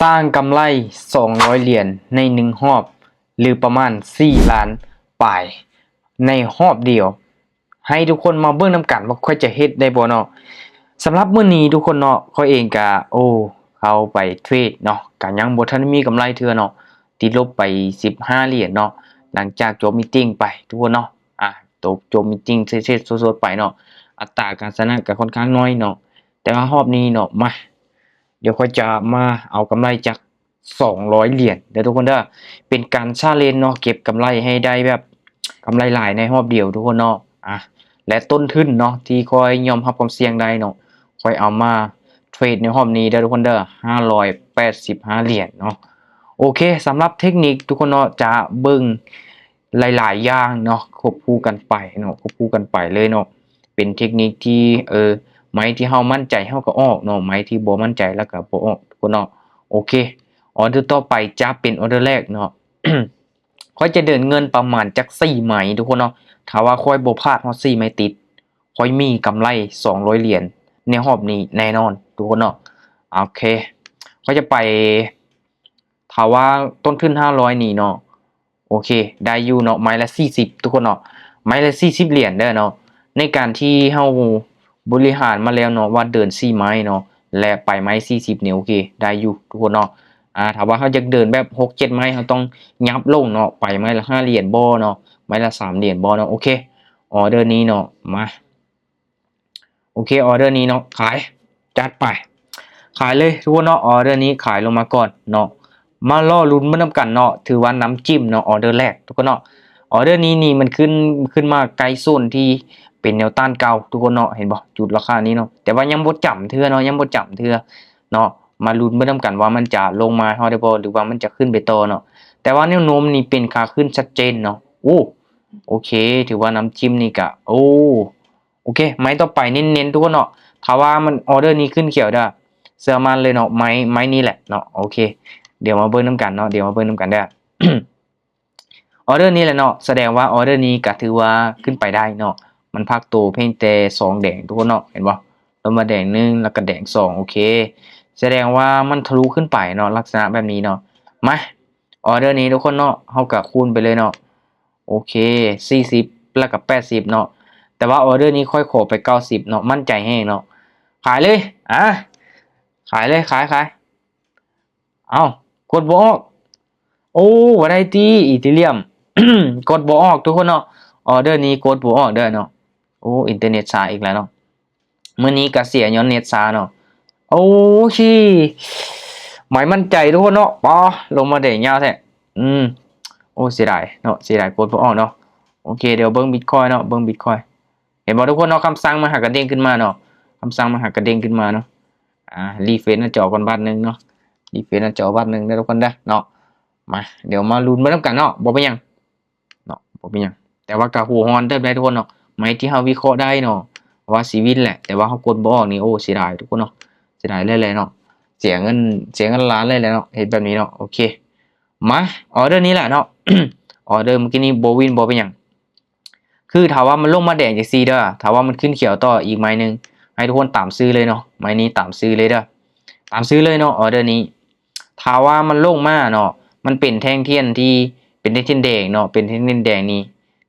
สร้างกำไร200เหรียญใน1รอบหรือประมาณ4ล้านปลายในรอบเดียวให้ทุกคนมาเบิ่งนํกันว่าค่อยจะเฮ็ดได้บ่เนาะสำหรับมื้อนี้ทุกคนเนาะข้อยเองก็เข้าไปเทรดเนาะก็ยังบ่ทันมีกำไรเทื่อเนาะติดลบไป15เหรียญเนาะหลังจากจบมีตติ้งไปทุกคนเนาะจบมีตติ้งเสร็จๆสดๆไปเนาะอัตราการชนะก็ค่อนข้างน้อยเนาะแต่ว่ารอบนี้เนาะมาเดี๋ยวค่อยจะมาเอากำไรจาก200เหรียญเดี๋ยวทุกคนเด้อเป็นการชาเลนจ์เนาะเก็บกำไรให้ได้แบบกำไรหลายในรอบเดียวทุกคนเนาะและต้นทุนเนาะที่ค่อยยอมรับความเสี่ยงได้เนาะค่อยเอามาเทรดในรอบนี้เด้อทุกคนเด้อ585เหรียญเนาะโอเคสำหรับเทคนิคทุกคนเนาะจะเบิ่งหลายๆอย่างเนาะควบคู่กันไปเนาะควบคู่กันไปเลยเนาะเป็นเทคนิคที่ไม้ที่เฮามั่นใจเฮาก็ออกเนาะไม้ที่บ่มั่นใจแล้วก็บ่ออกทุกคนเนาะโอเคออเดอร์ต่อไปจะเป็นออเดอร์แรกเนาะ ค่อยจะเดินเงินประมาณจัก4ไหมทุกคนเนาะถ้าว่าค่อยบ่พลาดฮอด4ไหมติดค่อยมีกำไร200เหรียญในรอบนี้แน่นอนทุกคนเนาะโอเคค่อยจะไปถ้าว่าต้นทุน500นี่เนาะโอเคได้อยู่เนาะไม้ละ40ทุกคนเนาะไม้ละ40เหรียญเด้อเนาะในการที่เฮาบริหารมาแล้วเนาะว่าเดิน4ไม้เนาะและไปไม้40นี่โอเคได้อยู่ทุกคนเนาะถ้าว่าเขาจะเดินแบบ6-7ไม้เขาต้องยับลงเนาะไปไม้ละ5เหรียญบ่เนาะไม้ละ3เหรียญบ่เนาะโอเคออเดอร์นี้เนาะมาโอเคออเดอร์นี้เนาะขายจัดไปขายเลยทุกคนเนาะออเดอร์นี้ขายลงมาก่อนเนาะมาล่อลุ้นมานํกันเนาะถือว่าน้ำจิ้มเนาะออเดอร์แรกทุกคนเนาะออเดอร์นี้นี่มันขึ้นมาไกลโซนที่เป็นแนวต้านเก่าทุกคนเนาะเห็นบ่จุดราคานี้เนาะแต่ว่ายังบ่จำเทื่อเนาะยังบ่จำเทื่อเนาะมาลุ้นมานํกันว่ามันจะลงมาฮอดได้บ่หรือว่ามันจะขึ้นไปต่อเนาะแต่ว่าแนวโน้มนี่เป็นขาขึ้นชัดเจนเนาะโอเคถือว่าน้ำจิ้มนี่ก็โอเคไม้ต่อไปเน้นๆทุกคนเนาะถ้าว่ามันออเดอร์นี้ขึ้นเขียวเด้อเสื้อมันเลยเนาะไม้นี้แหละเนาะโอเคเดี๋ยวมาเบิ่งนํกันเนาะเดี๋ยวมาเบิ่งนํกันเด้อ ออเดอร์นี้แหละเนาะแสดงว่าออเดอร์นี้ก็ถือว่าขึ้นไปได้เนาะมันพักตัวเพียงแต่2แดงทุกคนเนาะเห็นบ่ลงมาแดง1แล้วก็แดง2โอเคแสดงว่ามันทะลุขึ้นไปเนาะลักษณะแบบนี้เนาะมาออเดอร์นี้ทุกคนเนาะเฮาก็คูณไปเลยเนาะโอเค40แล้วก็80เนาะแต่ว่าออเดอร์นี้ค่อยขอไป90เนาะมั่นใจแฮงเนาะขายเลยขายเลยขายเอ้ากดบ่ออกบ่ได้ติอีเทเรียม กดบ่ออกทุกคนเนาะออเดอร์นี้กดบ่ออกเด้อเนาะอินเทอร์เน็ตช้าอีกแล้วเนาะมื้อนี้ก็เสียย้อนเน็ตช้าเนาะโอ้ชิหมายมั่นใจทุกคนเนาะปอลงมาได้ยาวแท้เสียดายเนาะเสียดายกดบ่ออกเนาะโอเคเดี๋ยวเบิ่ง Bitcoin เนาะเบิ่ง Bitcoin เห็นบ่ทุกคนเนาะคำสั่งมาหากระเด้งขึ้นมาเนาะคำสั่งมาหากระเด้งขึ้นมาเนาะรีเฟรชหน้าจอก่อนบัดนึงเนาะรีเฟรชหน้าจอบัดนึงเด้อทุกคนเด้อเนาะมาเดี๋ยวมาลุ้นไปนํกันเนาะบ่เป็นหยังเนาะบ่เป็นหยังแต่ว่าก็หัวฮ้อนเด้อได้ทุกคนเนาะไม้ที่เฮาวิเคราะห์ได้เนาะว่าสิวินแหละแต่ว่าเฮากดบ่ออกนี่เสียดายทุกคนเนาะเสียดายเลยๆเนาะเสียเงินล้านเลยแหละเนาะเฮ็ดแบบนี้เนาะโอเคมาออเดอร์นี้แหละเนาะ ออเดอร์เมื่อกี้นี้บ่วินบ่เป็นหยังคือถ้าว่ามันลงมาแดงจังซี่เด้อถ้าว่ามันขึ้นเขียวต่ออีกไม้นึงให้ทุกคนตามซื้อเลยเนาะไม้นี้ตามซื้อเลยเด้อตามซื้อเลยเนาะออเดอร์นี้ถ้าว่ามันลงมาเนาะมันเป็นแท่งเทียนที่เป็นแท่งเทียนแดงเนาะเป็นแท่งเทียนแดงนี่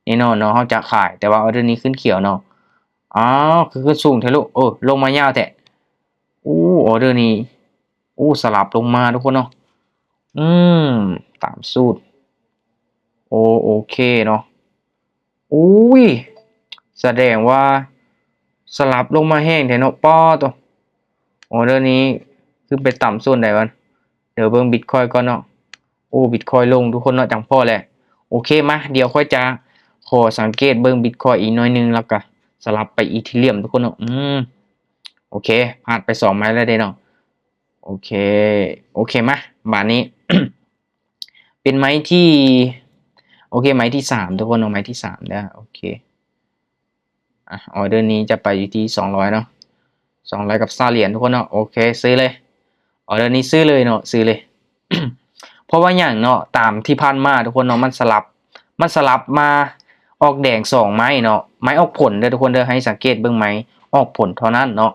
แน่นอนเนาะเฮาจะขายแต่ว่าออเดอร์นี้ขึ้นเขียวเนาะคือขึ้นสูงแท้ลูกลงมายาวแท้ออเดอร์นี้สลับลงมาทุกคนเนาะตามสูตรโอเคเนาะแสดงว่าสลับลงมาแห้งแท้เนาะป้อตัวออเดอร์นี้คือไปต่ำส่วนใดวะเดี๋ยวเบิ่ง Bitcoin ก่อนเนาะBitcoin ลงทุกคนเนาะจังพอแหละโอเคมาเดี๋ยวค่อยจะขอสังเกตเบิ่ง Bitcoin อีกหน่อยนึงแล้วก็สลับไปอีเทเรียมทุกคนเนาะโอเคผ่านไป2ไม้แล้วเด้เนาะโอเคมาบาดนี้ เป็นไม้ที่โอเคไม้ที่3ทุกคนเอาไม้ที่3เด้อโอเคออเดอร์นี้จะไปอยู่ที่200เนาะ200กับ20เหรียญทุกคนเนาะโอเคซื้อเลยออเดอร์นี้ซื้อเลยเนาะซื้อเลย เพราะว่าอย่างเนาะตามที่ผ่านมาทุกคนเนาะมันสลับมาออกแดง2ไม้เนาะไม้ออกผลเด้อทุกคนเด้อให้สังเกตเบิ่งไม้ออกผลเท่านั้นเนาะ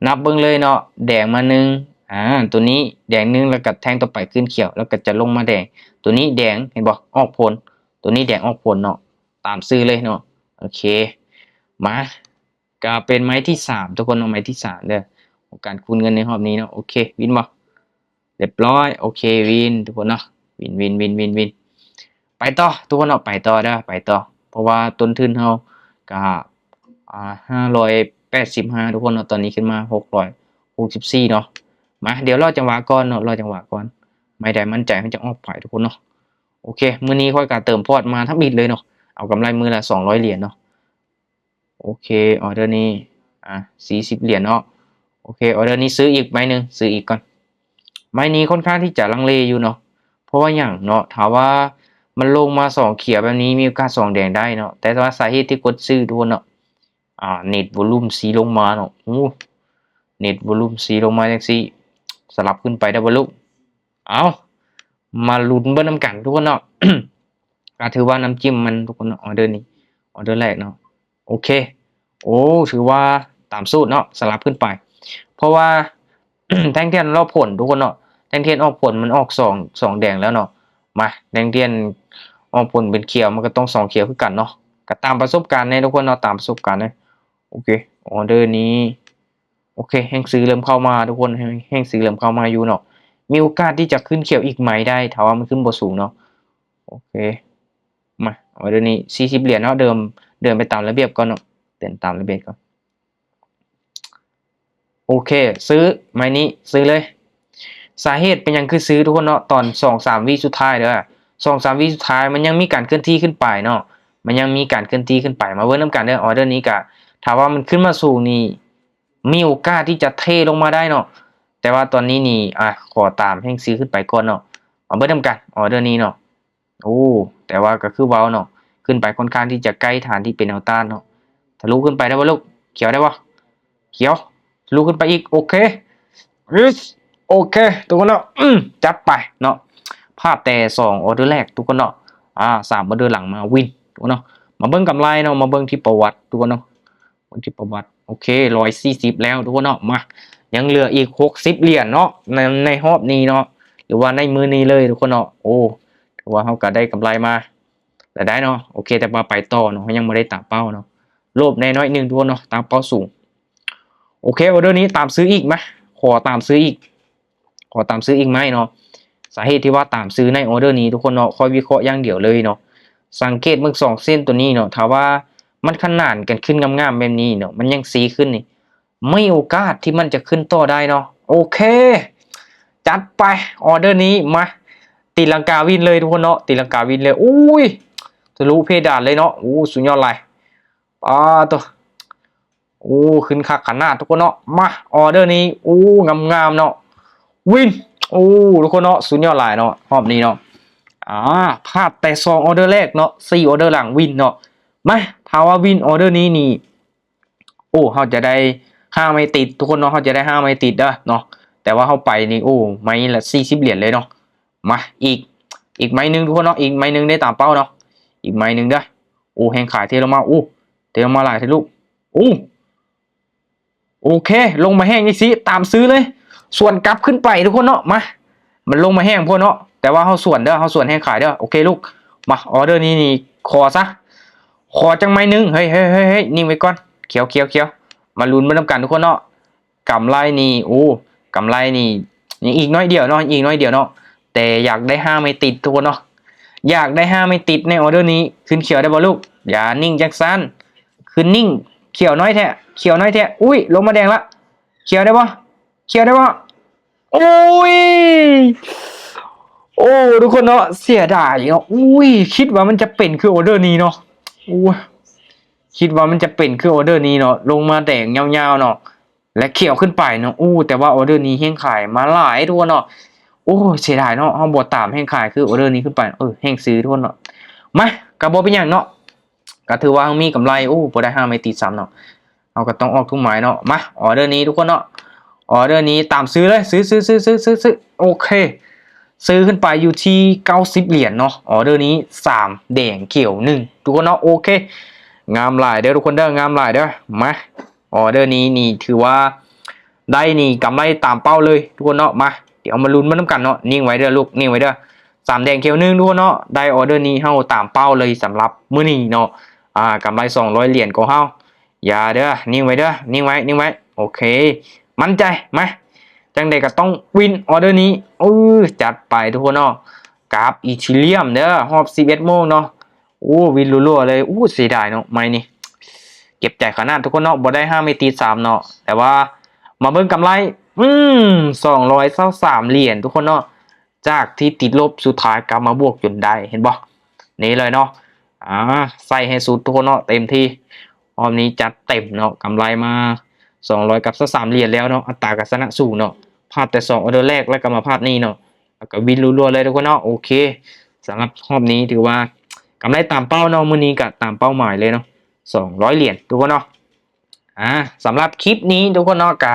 นับเบิ่งเลยเนาะแดงมา1 ตัวนี้แดงนึงแล้วก็แทงต่อไปขึ้นเขียวแล้วก็จะลงมาแดงตัวนี้แดงเห็นบ่ออกผลตัวนี้แดงออกผลเนาะตามซื้อเลยเนาะโอเคมาก็เป็นไม้ที่3ทุกคนเอาไม้ที่3เด้อการคูณเงินในรอบนี้เนาะโอเควินบ่เรียบร้อยโอเควินทุกคนเนาะวินไปต่อทุกคนเนาะไปต่อเด้อไปต่อเพราะว่าต้นทุนเฮาก็585ทุกคนเนาะตอนนี้ขึ้นมา664เนาะมาเดี๋ยวรอจังหวะก่อนเนาะรอจังหวะก่อนไม่ได้มั่นใจมันจะออกไปทุกคนเนาะโอเคมื้อนี้ค่อยการเติมพอร์ตมาทั้งบิดเลยเนาะเอากำไรมือละ200เหรียญเนาะโอเคออเดอร์นี้40เหรียญเนาะโอเคออเดอร์นี้ซื้ออีกใบนึงซื้ออีกก่อนใบนี้ค่อนข้างที่จะลังเลอยู่เนาะเพราะว่าอย่างเนาะถามว่ามันลงมา2เขียวแบบนี้มีโอกาส2แดงได้เนาะแต่ว่าสาเหตุที่กดซื้อทุกคนเนาะเน็ตวอลลุ่มสีลงมาเนาะเน็ตวอลลุ่มสีลงมาจังซี่สลับขึ้นไปได้บ่ลูกเอามาลุ้นเบิ่งนำกันทุกคนเนาะ ก็ถือว่าน้ำจิ้มมันทุกคนออเดอร์นี้ออเดอร์แรกเนาะโอเคโอ้ถือว่าตามสูตรเนาะสลับขึ้นไปเพราะว่า แทงเทียนรอบผลทุกคนเนาะแทงเทียนออกผลมันออกสองแดงแล้วเนาะมาแทงเทียนออกผลเป็นเขียวมันก็ต้อง2เขียวคือกันเนาะก็ตามประสบการณ์ในทุกคนเนาะตามประสบการณ์เลยโอเคออเดอร์นี้โอเคแห่งซื้อเริ่มเข้ามาทุกคนแห่งซื้อเริ่มเข้ามาอยู่เนาะมีโอกาสที่จะขึ้นเขียวอีกไหมได้ถ้าว่ามันขึ้นบ่สูงเนาะโอเคมาออเดอร์นี้40เหรียญเนาะเดินไปตามระเบียบก่อนเนาะเดินตามระเบียบก่อนโอเคซื้อไม้นี้ซื้อเลยสาเหตุเป็นยังคือซื้อทุกคนเนาะตอน2-3วิสุดท้ายเด้อ2-3วิสุดท้ายมันยังมีการเคลื่อนที่ขึ้นไปเนาะมันยังมีการเคลื่อนที่ขึ้นไปมาเบิ่งนำกันเด้อออเดอร์นี้ก็ถ้าว่ามันขึ้นมาสูงนี่มีโอกาสที่จะเทลงมาได้เนาะแต่ว่าตอนนี้นี่ขอตามแห่งซื้อขึ้นไปก่อนเนาะมาเบิ่งนำกันออเดอร์นี้เนาะโอ้แต่ว่าก็คือเว้าเนาะขึ้นไปค่อนข้างที่จะใกล้ฐานที่เป็นแนวต้านเนาะทะลุขึ้นไปได้บ่ลูกเขียวได้บ่เขียวทะลุขึ้นไปอีกโอเคโอเคทุกคนเนาะจัดไปเนาะพลาดแต่2ออเดอร์แรกทุกคนเนาะ3ออเดอร์หลังมาวินทุกคนเนาะมาเบิ่งกำไรเนาะมาเบิ่งที่ประวัติทุกคนเนาะเบิ่งที่ประวัติโอเค140แล้วทุกคนเนาะมายังเหลืออีก60เหรียญเนาะในรอบนี้เนาะหรือว่าในมือนี้เลยทุกคนเนาะโอ้ถือว่าเฮาก็ได้กำไรมาแต่ได้เนาะโอเคแต่ว่าไปต่อเนาะยังไม่ได้ตามเป้าเนาะโลภแน่น้อยนึงทุกคนเนาะตามเป้าสูงโอเคออเดอร์นี้ตามซื้ออีกไหมขอตามซื้ออีกไหมเนาะสาเหตุที่ว่าตามซื้อในออเดอร์นี้ทุกคนเนาะคอยวิเคราะห์อย่างเดียวเลยเนาะสังเกตมึก2เส้นตัวนี้เนาะถ้าว่ามันขนานกันขึ้นงามๆแบบนี้เนาะมันยังสีขึ้นนี่ไม่โอกาสที่มันจะขึ้นต่อได้เนาะโอเคจัดไปออเดอร์นี้มาตีลังกาวินเลยทุกคนเนาะตีลังกาวินเลยอุ้ยทะลุเพดานเลยเนาะสุดยอดเลยตัวขึ้นคักขนาดทุกคนเนาะมาออเดอร์นี้งามๆเนาะวินทุกคนเนาะสุดยอดหลายเนาะรอบนี้เนาะพลาดแต่2ออเดอร์แรกเนาะ4ออเดอร์หลังวินเนาะมาถ้าว่าวินออเดอร์นี้นี่เขาจะได้5ไม่ติดทุกคนเนาะเขาจะได้5ไม่ติดเนาะแต่ว่าเขาไปนี่ไม้ละ40เหรียญเลยเนาะมาอีกไม้นึงทุกคนเนาะอีกไม้นึงได้ตามเป้าเนาะอีกไม้นึงเด้อแหงขายเทลงมาเทลงมาหลายเทลูกโอเคลงมาแห้งนี่สิตามซื้อเลยส่วนกลับขึ้นไปทุกคนเนาะมามันลงมาแห้งพวกเนาะแต่ว่าเขาส่วนเขาส่วนแห้งขายโอเคลูกมาออเดอร์นี้นี่ขอจังไม้นึงเฮ้ยนิ่งไว้ก่อนเขียวมาลุ้นมาทำกันทุกคนเนาะกำไรนี่กำไรนี่ยังอีกน้อยเดียวเนาะแต่อยากได้5ไม่ติดทุกคนเนาะอยากได้5ไม่ติดในออเดอร์นี้ขึ้นเขียวได้บ่ลูกอย่านิ่งแจ็คสันขึ้นนิ่งเขียวน้อยแท้ลงมาแดงละเขียวได้ปะโอ้ยทุกคนเนาะเสียดายเนาะคิดว่ามันจะเป็นคือออเดอร์นี้เนาะคิดว่ามันจะเป็นคือออเดอร์นี้เนาะลงมาแดงยาวๆเนาะและเขียวขึ้นไปเนาะแต่ว่าออเดอร์นี้แห้งขายมาหลายทุกคนเนาะเสียดายเนาะเฮาบ่ตามแห้งขายคือออเดอร์นี้ขึ้นไปแห้งซื้อทุกคนเนาะมาก็บ่เป็นหยังเนาะก็ถือว่ามีกำไรบ่ได้5ไม่ติดซ้ำเนาะเอาก็ต้องออกทุกหมายเนาะมาออเดอร์นี้ทุกคนเนาะออเดอร์นี้ตามซื้อเลยซื้อโอเคซื้อขึ้นไปอยู่ที่90เหรียญเนาะออเดอร์นี้3แดงเขียว1ทุกคนเนาะโอเคงามหลายเด้อทุกคนเด้องามหลายเด้อมาออเดอร์นี้นี่ถือว่า ได้นี่กำไรตามเป้าเลยทุกคนเนาะมาเดี๋ยวมาลุ้นมาน้ำกันเนาะนิ่งไว้เด้อลูกนิ่งไว้เด้อ3 แดงเขียว1ทุกคนเนาะได้ออเดอร์นี้เฮาตามเป้าเลยสำหรับมื้อนี้เนาะกำไร200เหรียญของเฮาอย่าเด้อนิ่งไว้เด้อนิ่งไว้นิ่งไว้โอเคมั่นใจมาจังใดก็ต้องวินออเดอร์นี้จัดไปทุกคนเนาะกราฟอีทิเลียมเด้อรอบ11 โมงเนาะวินรัวๆเลยเสียดายเนาะไม่นี่เก็บใจขนาดทุกคนเนาะบ่ได้5ไม่ตี3เนาะแต่ว่ามาเบิ่งกำไร223เหรียญทุกคนเนาะจากที่ติดลบสุดท้ายกลับมาบวกจนได้เห็นบ่นี่เลยเนาะใส่ให้สุดทุกคนเนาะเต็มที่รอบนี้จัดเต็มเนาะกำไรมา200 กับ 3เหรียญแล้วเนาะอัตราการชนะสูงเนาะพลาดแต่2ออเดอร์แรกแล้วก็มาพลาดนี่เนาะแล้วก็วินรัวๆเลยทุกคนเนาะโอเคสำหรับรอบนี้ถือว่ากำไรตามเป้าเนาะมื้อนี้ก็ตามเป้าหมายเลยเนาะ200เหรียญทุกคนเนาะสำหรับคลิปนี้ทุกคนเนาะก็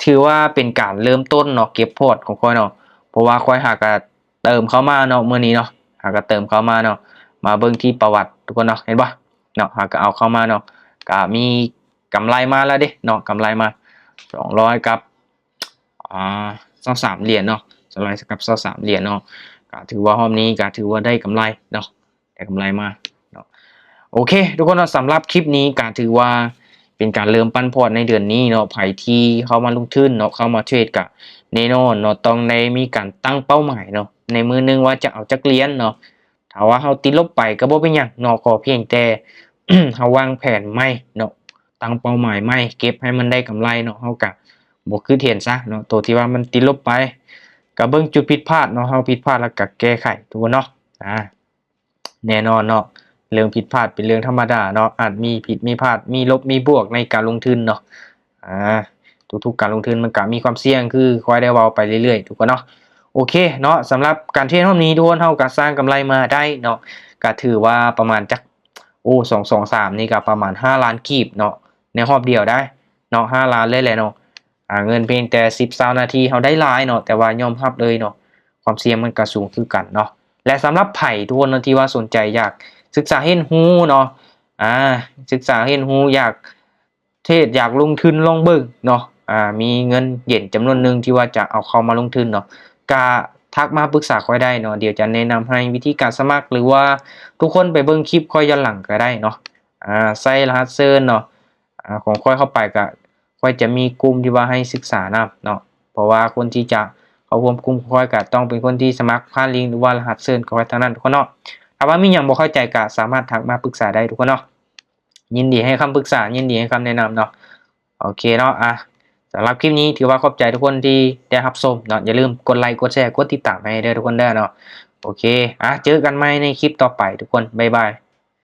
ถือว่าเป็นการเริ่มต้นเนาะเก็บพอร์ตของค่อยเนาะเพราะว่าค่อยหากเติมเข้ามาเนาะมื้อนี้เนาะหากเติมเข้ามาเนาะมาเบิ่งที่ประวัติทุกคนเนาะเห็นป่ะเนาะหากเอาเข้ามาเนาะก็มีกำไรมาแล้วเด้เนาะกำไรมา200กับ23เหรียญเนาะ200กับ23เหรียญเนาะก็ถือว่ารอบนี้ก็ถือว่าได้กำไรเนาะได้กำไรมาเนาะโอเคทุกคนเนาะสำหรับคลิปนี้ก็ถือว่าเป็นการเริ่มปั้นพอร์ตในเดือนนี้เนาะไผที่เข้ามาลงทุนเนาะเข้ามาเทรดกับแน่นอนเนาะต้องได้มีการตั้งเป้าหมายเนาะในมือนึงว่าจะเอาจักเหรียญเนาะถ้าว่าเฮาติดลบไปก็บ่เป็นหยังเนาะขอเพียงแต่ เฮาวางแผนใหม่เนาะตั้งเป้าหมายใหม่เก็บให้มันได้กำไรเนาะเฮาก็บ่คือเทียนซะเนาะตัวที่ว่ามันติดลบไปก็เบิ่งจุดผิดพลาดเนาะเฮาผิดพลาดแล้วก็แก้ไขทุกคนเนาะแน่นอนเนาะเรื่องผิดพลาดเป็นเรื่องธรรมดาเนาะอาจมีผิดมีพลาดมีลบมีบวกในการลงทุนเนาะทุกๆการลงทุนมันก็มีความเสี่ยงคือค่อยได้เว้าไปเรื่อยๆทุกคนเนาะโอเคเนาะสำหรับการเทรดรอบนี้ทุกคนเฮาก็สร้างกำไรมาได้เนาะก็ถือว่าประมาณจัก223นี่ก็ประมาณ5ล้านกีบเนาะในรอบเดียวได้เนาะ5ล้านเลยแหละเนาะเงินเพียงแต่10-20นาทีเฮาได้หลายเนาะแต่ว่ายอมรับเลยเนาะความเสี่ยงมันก็สูงคือกันเนาะและสำหรับไผทุกคนที่ว่าสนใจอยากศึกษาเรียนรู้เนาะศึกษาเรียนรู้อยากเทรดอยากลงทุนลองเบิ่งเนาะมีเงินเย็นจำนวนหนึ่งที่ว่าจะเอาเข้ามาลงทุนเนาะก็ทักมาปรึกษาค่อยได้เนาะเดี๋ยวจะแนะนำให้วิธีการสมัครหรือว่าทุกคนไปเบิ่งคลิปค่อยย้อนหลังก็ได้เนาะใส่รหัสเซิร์นเนาะของค่อยเข้าไปก็ค่อยจะมีกลุ่มที่ว่าให้ศึกษานํเนาะเพราะว่าคนที่จะเข้าร่วมกลุ่มค่อยก็ต้องเป็นคนที่สมัครผ่านลิงก์หรือว่ารหัสเซิร์นค่อยเท่านั้นทุกคนเนาะถ้าว่ามีหยังบ่เข้าใจก็สามารถทักมาปรึกษาได้ทุกคนเนาะยินดีให้คำปรึกษายินดีให้คำแนะนำเนาะโอเคเนาะสำหรับคลิปนี้ถือว่าขอบใจทุกคนที่ได้รับชมเนาะอย่าลืมกดไลค์กดแชร์กดติดตามให้ด้วยทุกคนได้เนาะโอเคเจอกันใหม่ในคลิปต่อไปทุกคนบ๊ายบาย